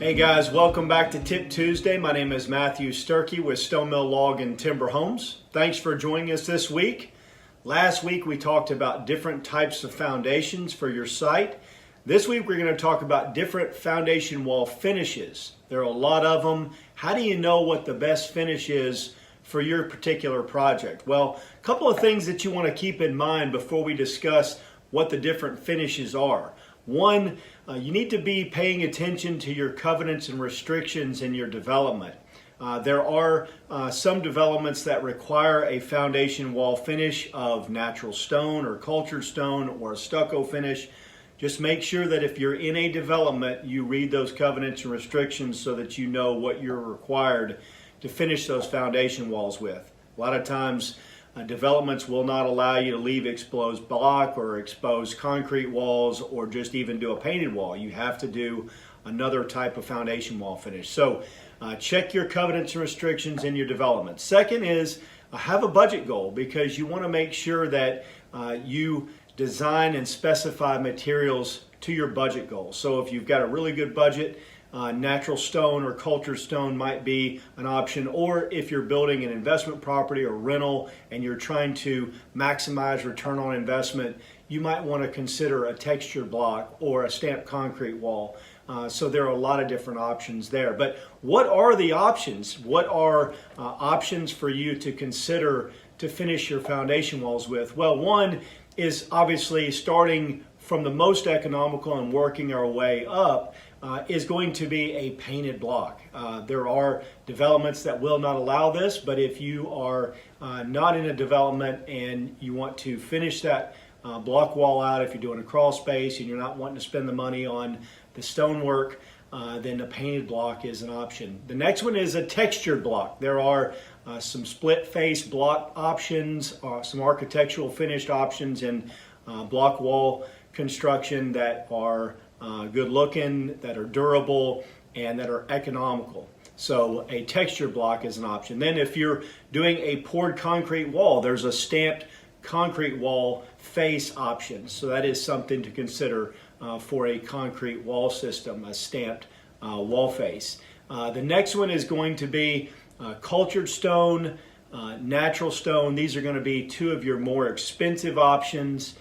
Hey guys, welcome back to Tip Tuesday. My name is Matthew Sturkey with Stone Mill Log and Timber Homes. Thanks for joining us this week. Last week we talked about different types of foundations for your site. This week we're going to talk about different foundation wall finishes. There are a lot of them. How do you know what the best finish is for your particular project? Well, a couple of things that you want to keep in mind before we discuss what the different finishes are. One, you need to be paying attention to your covenants and restrictions in your development. There are some developments that require a foundation wall finish of natural stone or cultured stone or a stucco finish. Just make sure that if you're in a development, you read those covenants and restrictions so that you know what you're required to finish those foundation walls with. A lot of times, developments will not allow you to leave exposed block or exposed concrete walls or just even do a painted wall. You have to do another type of foundation wall finish. So check your covenants and restrictions in your development. Second is have a budget goal, because you want to make sure that you design and specify materials to your budget goals. So if you've got a really good budget, natural stone or cultured stone might be an option, or if you're building an investment property or rental and you're trying to maximize return on investment, you might want to consider a textured block or a stamped concrete wall. So there are a lot of different options there. But what are the options? What are options for you to consider to finish your foundation walls with? Well, one is obviously starting from the most economical and working our way up. Is going to be a painted block. There are developments that will not allow this, but if you are not in a development and you want to finish that block wall out, if you're doing a crawl space and you're not wanting to spend the money on the stonework, then a painted block is an option. The next one is a textured block. There are some split face block options, some architectural finished options in block wall construction that are good looking, that are durable, and that are economical. So a texture block is an option. Then if you're doing a poured concrete wall, there's a stamped concrete wall face option. So that is something to consider for a concrete wall system, a stamped wall face. The next one is going to be cultured stone, natural stone. These are going to be two of your more expensive options.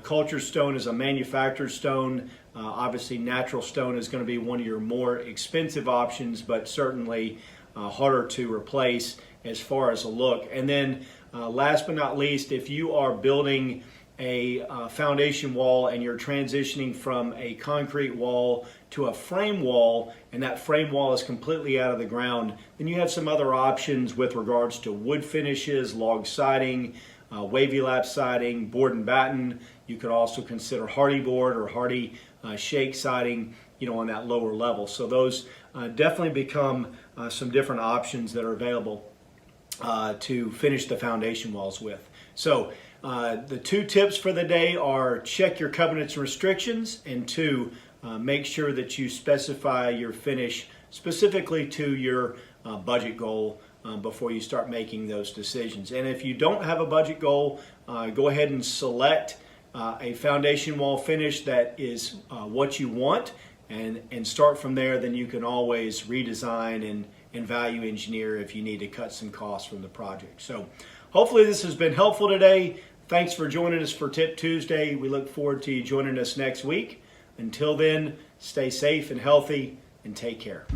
Cultured stone is a manufactured stone. Obviously, natural stone is going to be one of your more expensive options, but certainly harder to replace as far as a look. And then last but not least, if you are building a foundation wall and you're transitioning from a concrete wall to a frame wall, and that frame wall is completely out of the ground, then you have some other options with regards to wood finishes, log siding, wavy lap siding, board and batten. You could also consider hardy board or hardy shake siding, on that lower level. So those definitely become some different options that are available to finish the foundation walls with. So the two tips for the day are: check your covenants and restrictions, and two, make sure that you specify your finish specifically to your budget goal before you start making those decisions. And if you don't have a budget goal, go ahead and select a foundation wall finish that is what you want, and start from there. Then you can always redesign and value engineer if you need to cut some costs from the project. So hopefully this has been helpful today. Thanks for joining us for Tip Tuesday. We look forward to you joining us next week. Until then, stay safe and healthy, and take care.